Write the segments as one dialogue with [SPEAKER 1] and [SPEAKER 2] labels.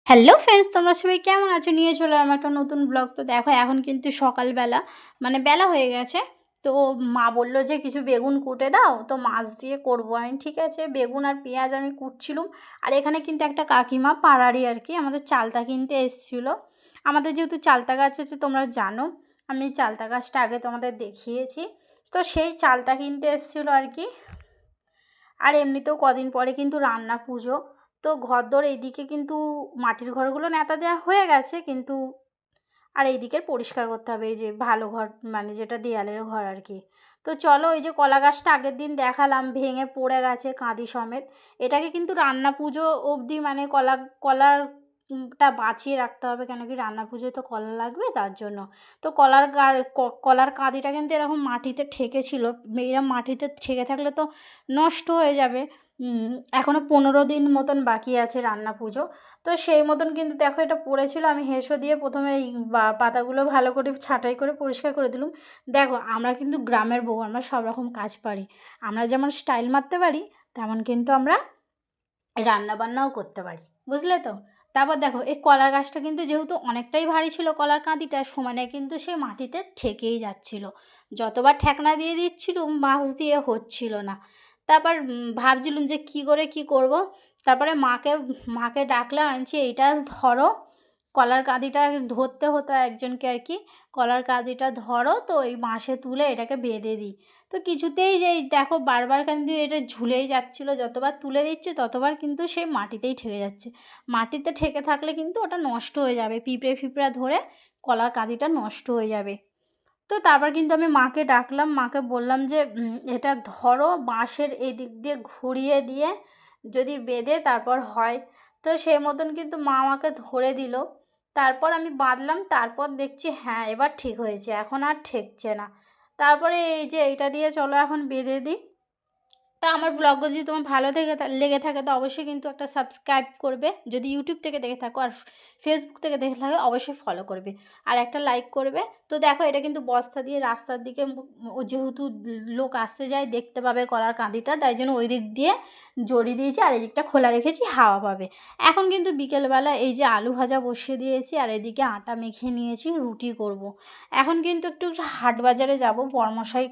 [SPEAKER 1] Hello friends, তোমরা সবাই কেমন আছো? নিয়ে চলে এলাম একটা নতুন ব্লগ। তো দেখো এখন কিন্তু সকালবেলা, মানে বেলা হয়ে গেছে। তো মা বললো যে কিছু বেগুন কুটে দাও, তো মাছ দিয়ে করবো। আমি ঠিক আছে, বেগুন আর পেঁয়াজ আমি কুটছিলাম। আর এখানে কিন্তু একটা কাকিমা পাড়ারই আর কি আমাদের চালতা কিনতে এসেছিলো। আমাদের যেহেতু চালতা গাছ আছে তোমরা জানো, আমি চালতা গাছটা আগে তোমাদের দেখিয়েছি। তো সেই চালতা কিনতে এসেছিলো আর কি। আর এমনিতেও কদিন পরে কিন্তু রান্না পুজো। তো ঘরদোর এইদিকে কিন্তু মাটির ঘরগুলো ন্যাতা দেওয়া হয়ে গেছে, কিন্তু আর এইদিকের পরিষ্কার করতে হবে, এই যে ভালো ঘর মানে যেটা দেয়ালের ঘর আর কি। তো চলো, ওই যে কলা গাছটা আগের দিন দেখালাম ভেঙে পড়ে গেছে কাঁদি সমেত। এটাকে কিন্তু রান্না পুজো অবধি মানে কলারটা বাঁচিয়ে রাখতে হবে, কেন কি রান্না পুজোয় তো কলা লাগবে তার জন্য। তো কলার কাঁদিটা কিন্তু এরকম মাটিতে ঠেকেছিল। এরকম মাটিতে ঠেকে থাকলে তো নষ্ট হয়ে যাবে। এখনও 15 দিন মতন বাকি আছে রান্না পুজো। তো সেই মতন কিন্তু দেখো এটা পড়েছিল, আমি হেঁসো দিয়ে প্রথমে এই পাতাগুলো ভালো করে ছাঁটাই করে পরিষ্কার করে দিলাম। দেখো আমরা কিন্তু গ্রামের বউ, আমরা সব রকম কাজ পারি। আমরা যেমন স্টাইল মারতে পারি, তেমন কিন্তু আমরা রান্না বান্নাও করতে পারি, বুঝলে তো। তারপর দেখো এই কলার গাছটা কিন্তু যেহেতু অনেকটাই ভারী ছিল, কলার কাঁদিটা সমানে কিন্তু সে মাটিতে ঠেকেই যাচ্ছিল। যতবার ঠেকনা দিয়ে দিচ্ছিলুম বাঁশ দিয়ে হচ্ছিল না। তারপর ভাবছিলুম যে কী করে কী করব। তারপরে মাকে ডাকলাম, আনছি এইটা ধরো, কলার কাঁদিটা ধরতে হতো একজনকে আর কি। কলার কাঁদিটা ধরো, তো এই বাঁশে তুলে এটাকে বেঁধে দিই। তো কিছুতেই যেই দেখো বারবার কিন্তু এটা ঝুলেই যাচ্ছিলো, যতবার তুলে দিচ্ছে ততবার কিন্তু সে মাটিতেই ঠেকে যাচ্ছে। মাটিতে ঠেকে থাকলে কিন্তু ওটা নষ্ট হয়ে যাবে, পিঁপড়ে ফিপড়া ধরে কলার কাঁদিটা নষ্ট হয়ে যাবে। তো তারপর কিন্তু আমি মাকে ডাকলাম, মাকে বললাম যে এটা ধরো, বাঁশের এই দিক দিয়ে ঘুরিয়ে দিয়ে যদি বেঁধে তারপর হয়। তো সেই মতন কিন্তু মা আমাকে ধরে দিল। তারপর আমি বাঁধলাম, তারপর দেখছি হ্যাঁ এবার ঠিক হয়েছে, এখন আর ঠেকছে না। তারপরে এই যে এইটা দিয়ে চলো এখন বেঁধে দিই। তা আমার ব্লগগুলো যদি তোমার ভালো লেগে থাকে তো অবশ্যই কিন্তু একটা সাবস্ক্রাইব করবে, যদি ইউটিউব থেকে দেখে থাকো। আর ফেসবুক থেকে দেখে থাকো অবশ্যই ফলো করবে, আর একটা লাইক করবে। তো দেখো এটা কিন্তু বস্তা দিয়ে রাস্তার দিকে ও যেহেতু লোক আসতে যায় দেখতে পাবে কলার কাঁদিটা, তাই জন্য ওই দিক দিয়ে জড়িয়ে দিয়েছি, আর এই দিকটা খোলা রেখেছি, হাওয়া পাবে। এখন কিন্তু বিকেলবেলা এই যে আলু ভাজা বসিয়ে দিয়েছি, আর এদিকে আটা মেখে নিয়েছি, রুটি করব। এখন কিন্তু একটু হাট বাজারে যাব, বড়মশাই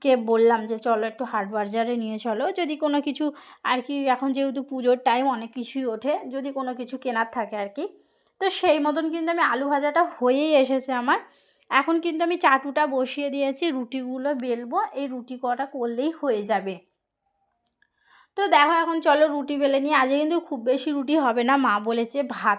[SPEAKER 1] কে বললাম যে চলো একটু হাট বাজারে নিয়ে চলো, যদি কোনো কিছু আর কি, এখন যেহেতু পুজোর টাইম অনেক কিছুই ওঠে, যদি কোনো কিছু কেনার থাকে আর কি। তো সেই মতন কিন্তু আমি আলু ভাজাটা হয়েই এসেছে আমার। এখন কিন্তু আমি চাটুটা বসিয়ে দিয়েছি, রুটিগুলো বেলবো, এই রুটি কটা করলেই হয়ে যাবে। তো দেখো এখন চলো রুটি বেলে নিয়ে, আজকে কিন্তু খুব বেশি রুটি হবে না, মা বলেছে ভাত